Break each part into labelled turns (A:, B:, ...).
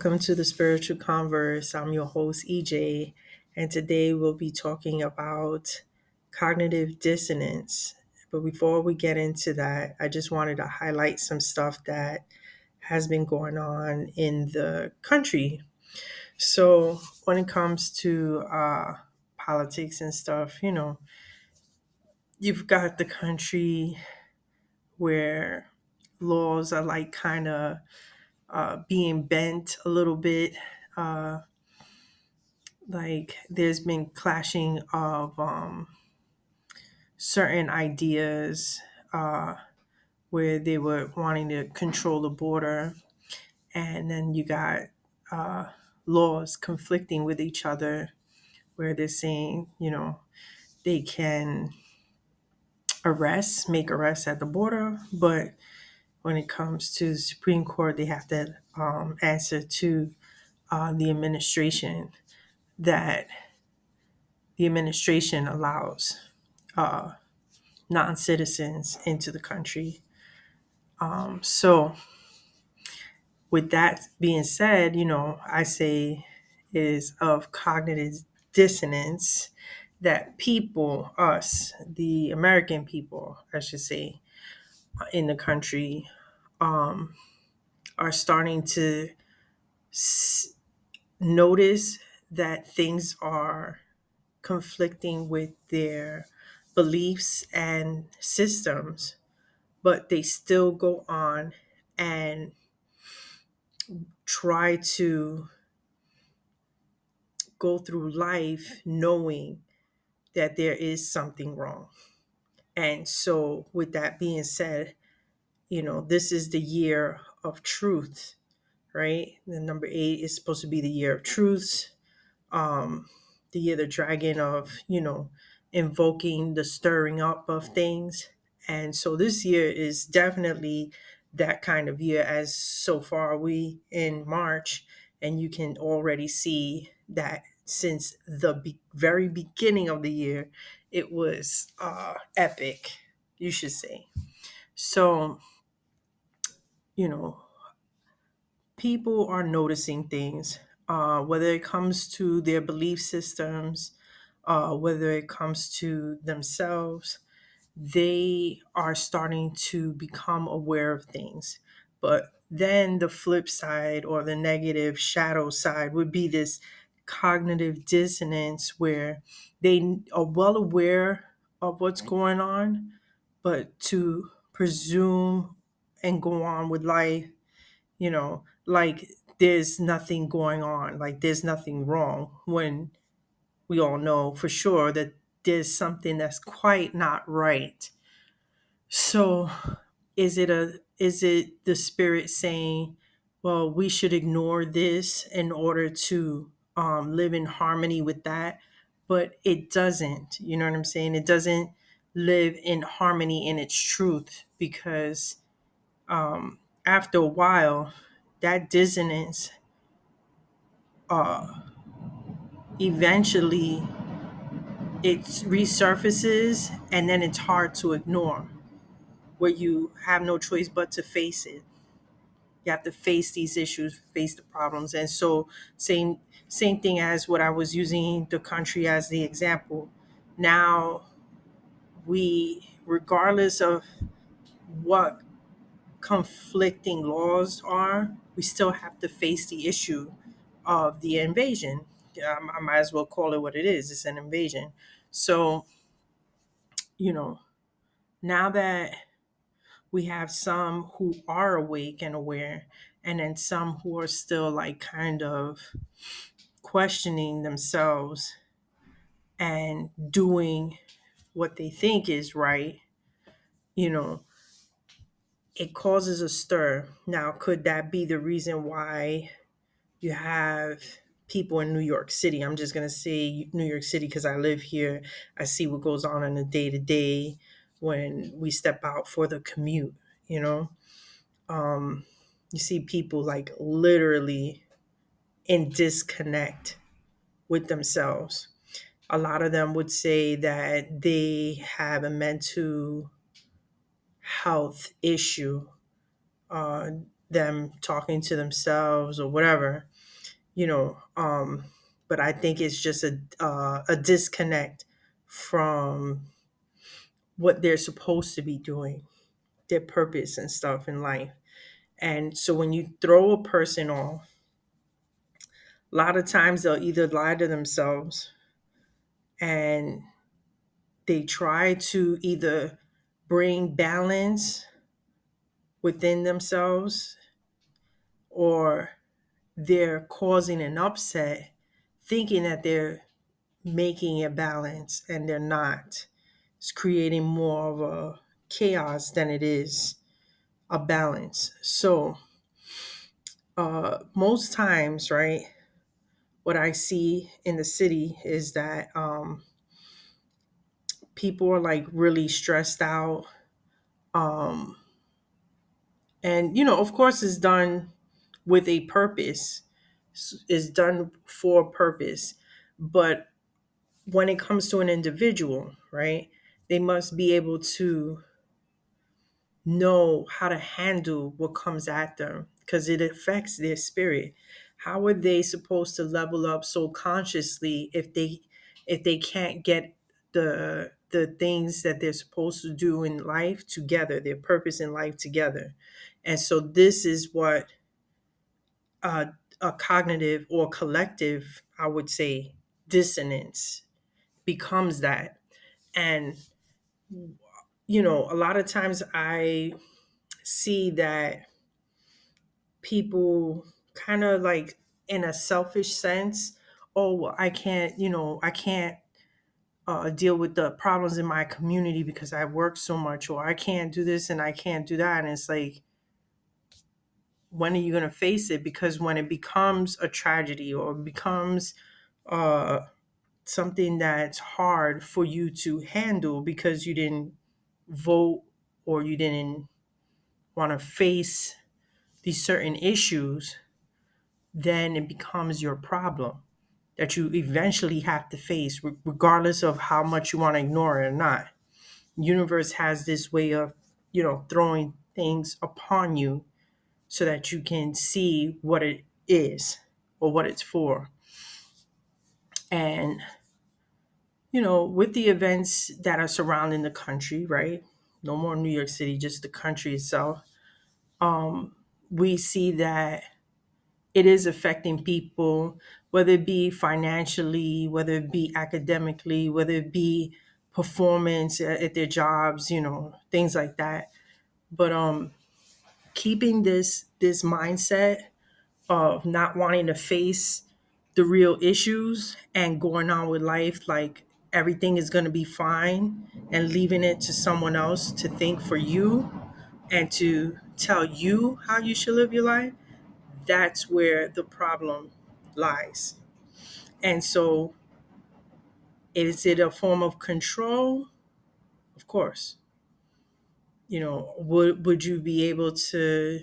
A: Welcome to the Spiritual Converse. I'm your host, EJ, and today we'll be talking about cognitive dissonance. But before we get into that, I just wanted to highlight some stuff that has been going on in the country. So, when it comes to politics and stuff, you've got the country where laws are like kind of being bent a little bit. Uh, like there's been clashing of certain ideas where they were wanting to control the border, and then you got uh, laws conflicting with each other where they're saying, they can make arrests at the border, but when it comes to the Supreme Court, they have to answer to the administration that the administration allows non-citizens into the country. So with that being said, I say is of cognitive dissonance that people, us, the American people, I should say, in the country, are starting to s- notice that things are conflicting with their beliefs and systems, but they still go on and try to go through life knowing that there is something wrong. And so, with that being said, this is the year of truth, right? The number 8 is supposed to be the year of truths, the year of the dragon of, invoking the stirring up of things. And so this year is definitely that kind of year, as so far we in March, and you can already see that since the very beginning of the year, it was epic, you should say. So, you know, people are noticing things, whether it comes to their belief systems, whether it comes to themselves, they are starting to become aware of things. But then the flip side or the negative shadow side would be this cognitive dissonance where they are well aware of what's going on, but to presume and go on with life, like there's nothing going on, like there's nothing wrong, when we all know for sure that there's something that's quite not right. So is it the spirit saying, well, we should ignore this in order to live in harmony with that? But it doesn't. You know what I'm saying? It doesn't live in harmony in its truth, because after a while, that dissonance eventually it resurfaces, and then it's hard to ignore, where you have no choice but to face it. You have to face these issues, face the problems. And so same thing as what I was using the country as the example. Now we, regardless of what conflicting laws are, we still have to face the issue of the invasion. I might as well call it what it is. It's an invasion. So, you know, now that we have some who are awake and aware, and then some who are still like kind of questioning themselves and doing what they think is right, you know, it causes a stir. Now, could that be the reason why you have people in New York City? I'm just going to say New York City because I live here. I see what goes on in the day to day when we step out for the commute, you know? You see people like literally in disconnect with themselves. A lot of them would say that they have a mental health issue, uh, them talking to themselves or whatever. you know. But I think it's just a disconnect from what they're supposed to be doing, their purpose and stuff in life. And so when you throw a person off, a lot of times they'll either lie to themselves and they try to either bring balance within themselves, or they're causing an upset thinking that they're making a balance and they're not. It's creating more of a chaos than it is a balance. So most times, right, what I see in the city is that people are like really stressed out. Um, and, of course, it's done with a purpose, is done for a purpose. But when it comes to an individual, right, they must be able to know how to handle what comes at them because it affects their spirit. How are they supposed to level up so consciously if they can't get the things that they're supposed to do in life together, their purpose in life together? And so this is what uh, a cognitive or collective, I would say, dissonance becomes that. And a lot of times I see that people kind of like in a selfish sense, oh, well, I can't deal with the problems in my community because I work so much, or I can't do this and I can't do that. And it's like, when are you going to face it? Because when it becomes a tragedy or becomes uh, something that's hard for you to handle because you didn't vote or you didn't want to face these certain issues, then it becomes your problem that you eventually have to face, regardless of how much you want to ignore it or not. Universe has this way of, throwing things upon you so that you can see what it is or what it's for. And, with the events that are surrounding the country, right? No more New York City, just the country itself. We see that it is affecting people, whether it be financially, whether it be academically, whether it be performance at their jobs, things like that. But keeping this mindset of not wanting to face the real issues and going on with life like everything is going to be fine, and leaving it to someone else to think for you and to tell you how you should live your life, that's where the problem lies. And so, is it a form of control? Of course. Would you be able to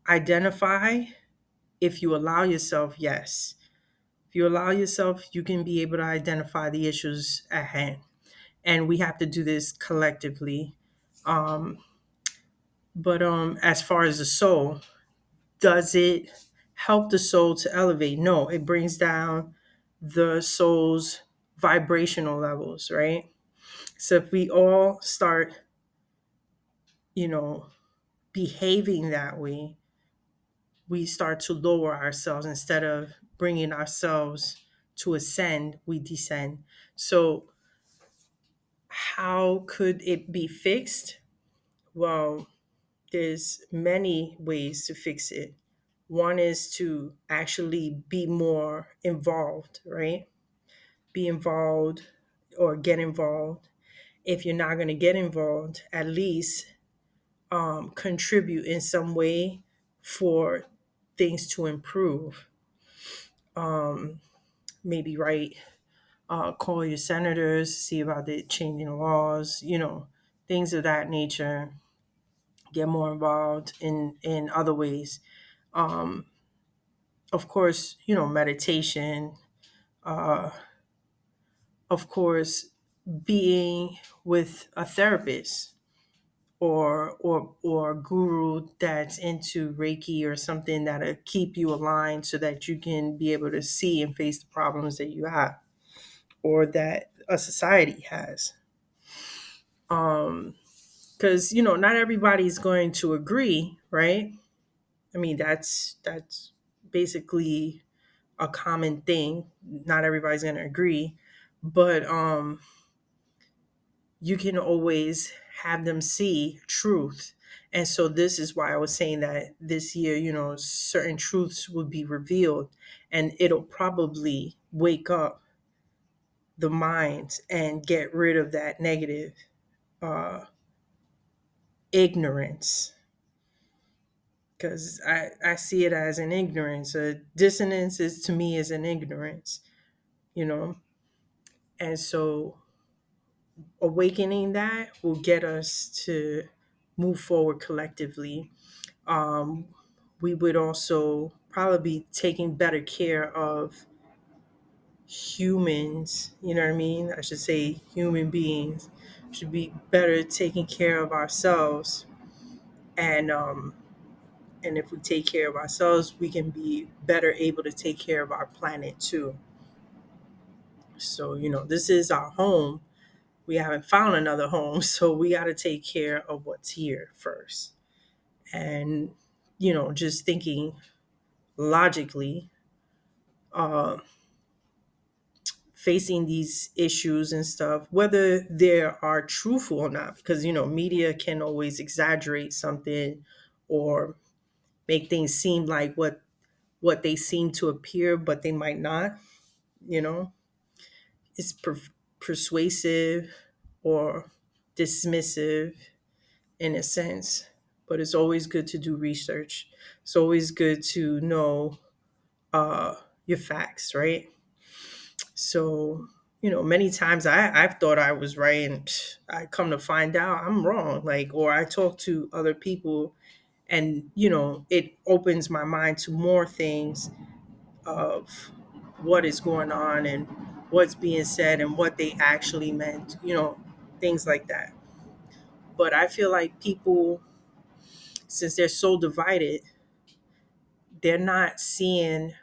A: identify if you allow yourself? Yes. If you allow yourself, you can be able to identify the issues at hand. And we have to do this collectively. Um, but as far as the soul, does it help the soul to elevate? No, it brings down the soul's vibrational levels, right? So if we all start, you know, behaving that way, we start to lower ourselves instead of bringing ourselves to ascend, we descend. So how could it be fixed? Well, there's many ways to fix it. One is to actually be more involved, right? Be involved or get involved. If you're not going to get involved, at least contribute in some way for things to improve. Maybe write, call your senators, see about the changing laws, things of that nature. Get more involved in other ways. Of course, meditation. Of course, being with a therapist or a guru that's into Reiki or something that'll keep you aligned so that you can be able to see and face the problems that you have or that a society has. Because not everybody's going to agree, right? I mean, that's basically a common thing. Not everybody's going to agree, but you can always have them see truth. And so this is why I was saying that this year, certain truths will be revealed, and it'll probably wake up the minds and get rid of that negative uh, ignorance. Because I see it as an ignorance. A dissonance is to me is an ignorance, you know. And so awakening that will get us to move forward collectively. um, we would also probably be taking better care of humans. You know what I mean? I should say human beings should be better taking care of ourselves. And if we take care of ourselves, we can be better able to take care of our planet too. So this is our home. We haven't found another home, so we got to take care of what's here first. And just thinking logically, uh, facing these issues and stuff, whether they are truthful or not, because media can always exaggerate something or make things seem like what they seem to appear, but they might not. You know, it's persuasive or dismissive in a sense, but it's always good to do research. It's always good to know uh, your facts, right? So, many times I've thought I was right, and I come to find out I'm wrong. Like, or I talk to other people, and it opens my mind to more things of what is going on and what's being said and what they actually meant. Things like that. But I feel like people, since they're so divided, they're not seeing,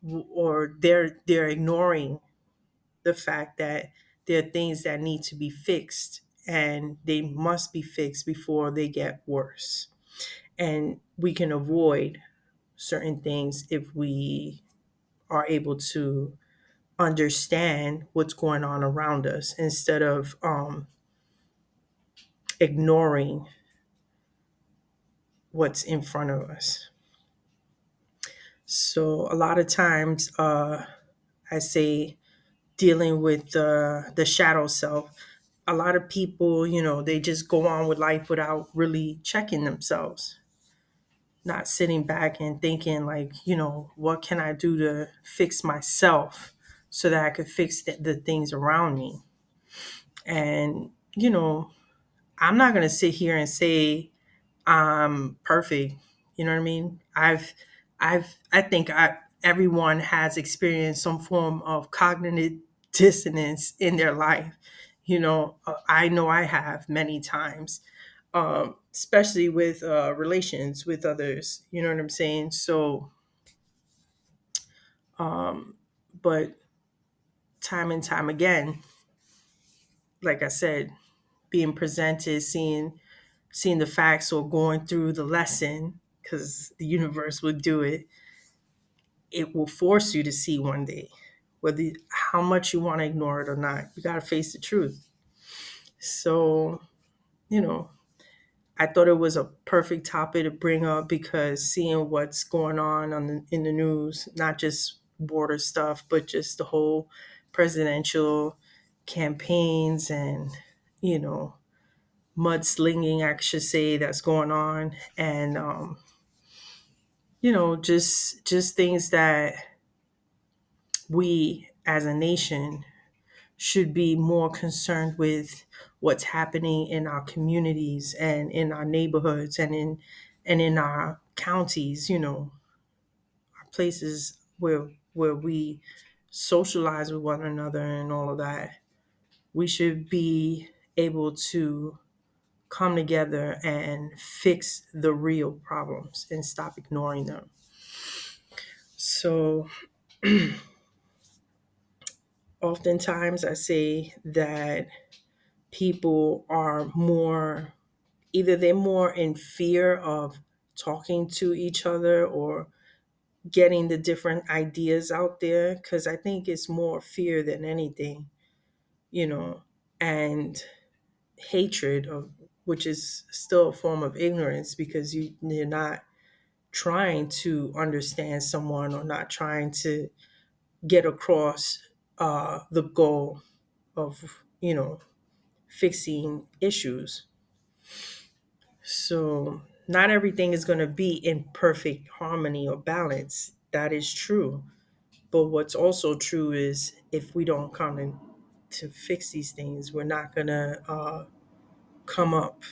A: or they're ignoring the fact that there are things that need to be fixed, and they must be fixed before they get worse. And we can avoid certain things if we are able to understand what's going on around us instead of ignoring what's in front of us. So a lot of times, I say, dealing with the shadow self, a lot of people, they just go on with life without really checking themselves, not sitting back and thinking, like, what can I do to fix myself so that I could fix the things around me. And, I'm not going to sit here and say I'm perfect. You know what I mean? I think everyone has experienced some form of cognitive dissonance in their life. I know I have many times, especially with relations with others. You know what I'm saying? So, um, but time and time again, like I said, being presented, seeing the facts or going through the lesson, because the universe would do it. It will force you to see one day, whether how much you want to ignore it or not. You got to face the truth. So, you know, I thought it was a perfect topic to bring up, because seeing what's going on in the news, not just border stuff, but just the whole presidential campaigns and, you know, mudslinging, I should say, that's going on. And, just things that we as a nation should be more concerned with, what's happening in our communities and in our neighborhoods and in our counties, our places where we socialize with one another and all of that. We should be able to come together and fix the real problems and stop ignoring them. So oftentimes I say that people are more, either they're more in fear of talking to each other or getting the different ideas out there, because I think it's more fear than anything, you know, and hatred of, which is still a form of ignorance, because you're not trying to understand someone or not trying to get across the goal of, fixing issues. So not everything is going to be in perfect harmony or balance. That is true. But what's also true is if we don't come in to fix these things, we're not going to come up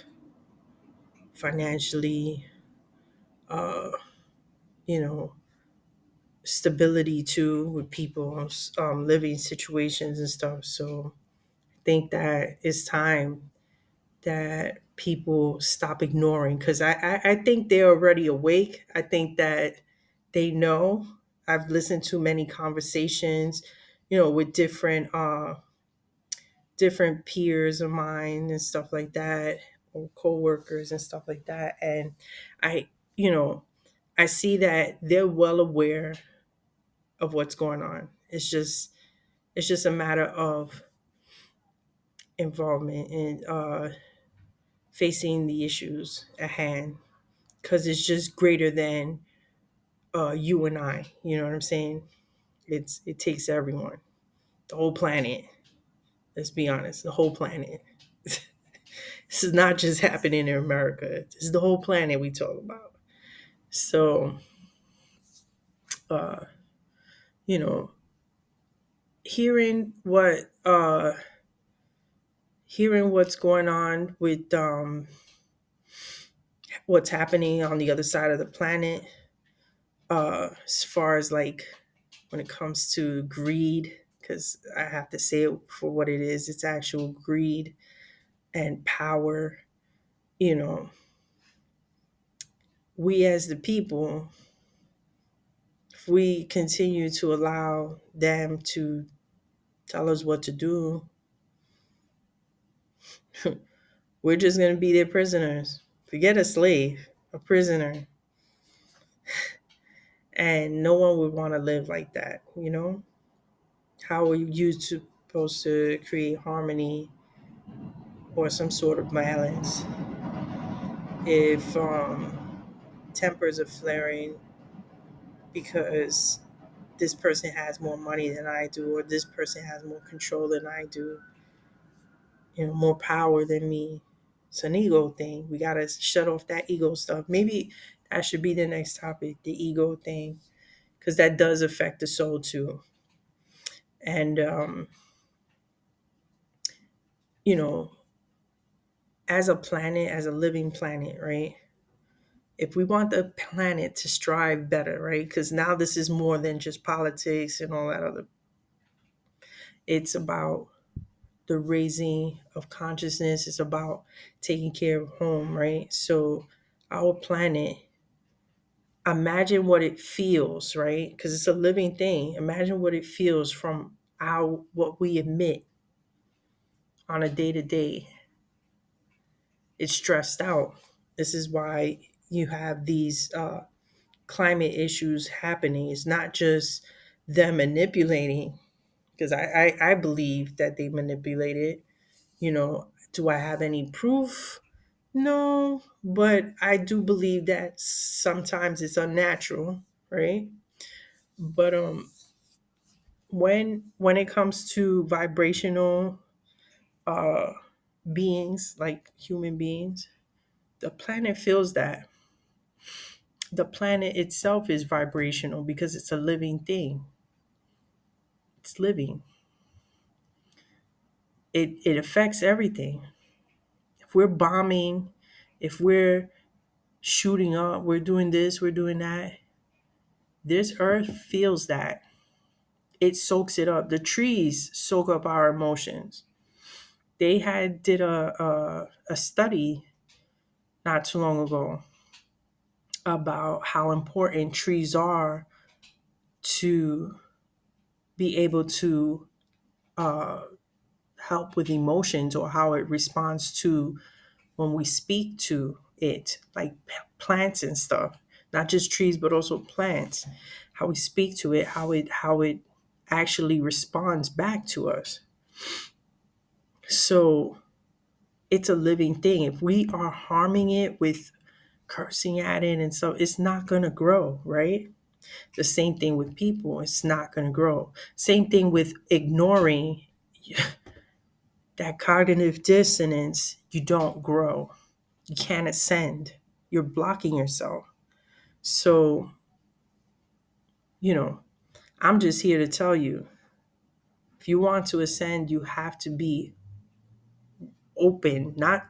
A: financially, uh, you know, stability too with people's living situations and stuff. So I think that it's time that people stop ignoring, because I think they're already awake. I think that they know. I've listened to many conversations, with different peers of mine and stuff like that, or co-workers and stuff like that. And I, you know, I see that they're well aware of what's going on. It's just a matter of involvement and facing the issues at hand, because it's just greater than you and I. You know what I'm saying? It takes everyone, the whole planet. Let's be honest, the whole planet. This is not just happening in America. This is the whole planet we talk about. So, uh, you know, hearing what's going on with what's happening on the other side of the planet, as far as like when it comes to greed, because I have to say it for what it is. It's actual greed and power. You know, we as the people, if we continue to allow them to tell us what to do, we're just going to be their prisoners. Forget a slave, a prisoner. And no one would want to live like that, you know? How are you supposed to create harmony or some sort of balance if tempers are flaring because this person has more money than I do, or this person has more control than I do, more power than me? It's an ego thing. We got to shut off that ego stuff. Maybe that should be the next topic, the ego thing, because that does affect the soul too. And, you know, as a planet, as a living planet, right? If we want the planet to strive better, right? Because now this is more than just politics and all that other. It's about the raising of consciousness. It's about taking care of home, right? So our planet, imagine what it feels, right? Because it's a living thing. Imagine what it feels from our what we emit on a day to day. It's stressed out. This is why you have these climate issues happening. It's not just them manipulating, because I believe that they manipulate it. Do I have any proof? No, but I do believe that sometimes it's unnatural, right? But when it comes to vibrational uh beings, like human beings, the planet feels that. The planet itself is vibrational because it's a living thing. It's living. It affects everything. If we're bombing, if we're shooting up, we're doing this, we're doing that, this earth feels that. It soaks it up. The trees soak up our emotions. They had did a study not too long ago about how important trees are to be able to uh, help with emotions, or how it responds to when we speak to it, like plants and stuff, not just trees, but also plants, how we speak to it, how it actually responds back to us. So it's a living thing. If we are harming it with cursing at it and so, it's not going to grow, right? The same thing with people, it's not going to grow. Same thing with ignoring that cognitive dissonance, you don't grow. You can't ascend. You're blocking yourself. So, you know, I'm just here to tell you, if you want to ascend, you have to be open, not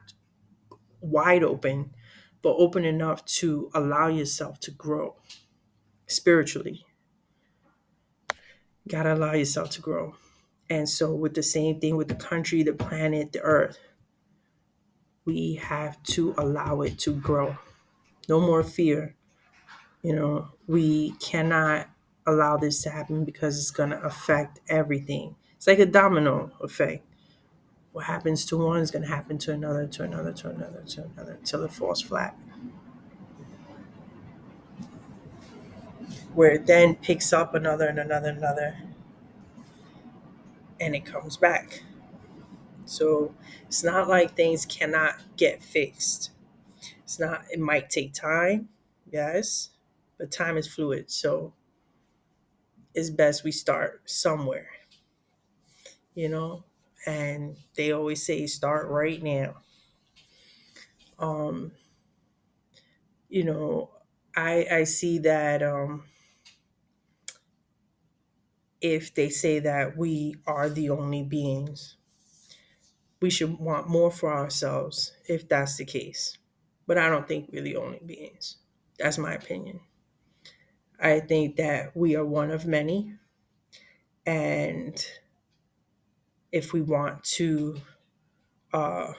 A: wide open, but open enough to allow yourself to grow spiritually. You gotta allow yourself to grow. And so, with the same thing with the country, the planet, the earth, we have to allow it to grow. No more fear. We cannot allow this to happen because it's going to affect everything. It's like a domino effect. What happens to one is going to happen to another, to another, to another, to another, until it falls flat, where it then picks up another and another and another, and it comes back. So it's not like things cannot get fixed. It's not, it might take time, yes, but time is fluid. So it's best we start somewhere, you know? And they always say start right now. Um, you know, I see that if they say that we are the only beings, we should want more for ourselves if that's the case. But I don't think we're the only beings. That's my opinion. I think that we are one of many. And if we want to uh,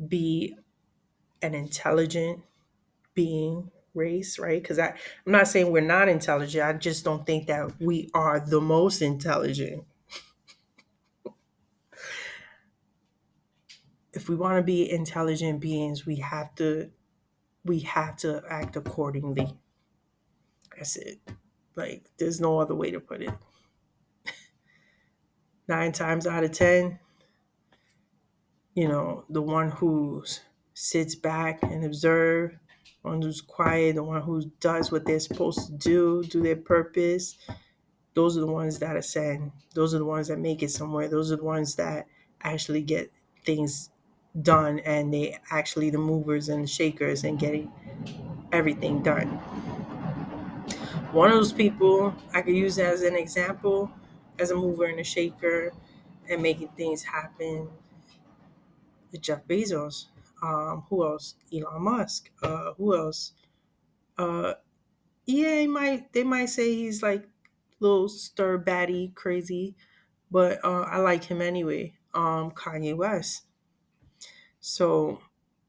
A: be an intelligent being race, right? Because I'm not saying we're not intelligent. I just don't think that we are the most intelligent. If we want to be intelligent beings, we have to act accordingly. That's it. Like, there's no other way to put it. 9 times out of 10, the one who sits back and observe, one who's quiet, the one who does what they're supposed to do their purpose, those are the ones that ascend. Those are the ones that make it somewhere. Those are the ones that actually get things done, and they actually the movers and the shakers and getting everything done. One of those people I could use as an example, as a mover and a shaker and making things happen, Jeff Bezos. Who else? Elon Musk. Who else? Uh, yeah, they might say he's like a little stir batty, crazy, but I like him anyway. Kanye West. So,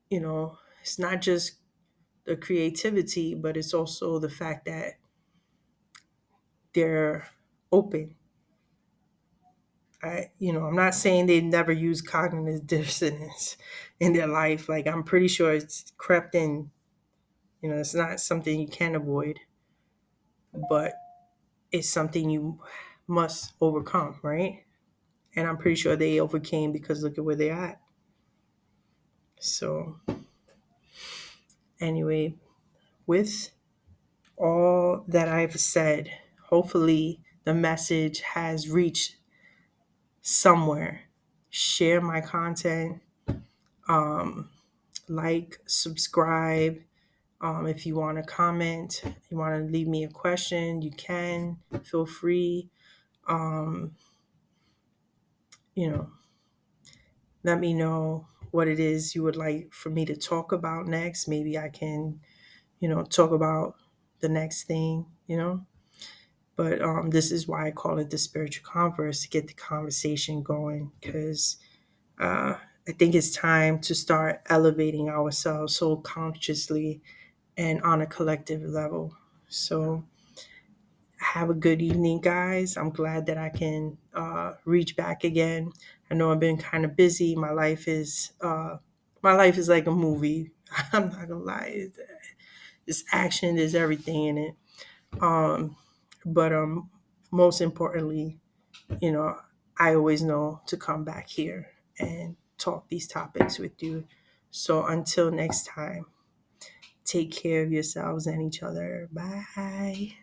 A: it's not just the creativity, but it's also the fact that they're open. I'm not saying they never use cognitive dissonance in their life. Like, I'm pretty sure it's crept in. It's not something you can avoid, but it's something you must overcome, right? And I'm pretty sure they overcame, because look at where they're at. So, anyway, with all that I've said, hopefully the message has reached somewhere. Share my content, like, subscribe. If you want to comment, you want to leave me a question, you can. Feel free. Um, you know, let me know what it is you would like for me to talk about next. Maybe I can, talk about the next thing. But this is why I call it the spiritual converse, to get the conversation going, because I think it's time to start elevating ourselves so consciously and on a collective level. So, have a good evening, guys. I'm glad that I can reach back again. I know I've been kind of busy. My life is like a movie. I'm not gonna lie. There's action. There's everything in it. Um, but most importantly, you know, I always know to come back here and talk these topics with you. So until next time, take care of yourselves and each other. Bye.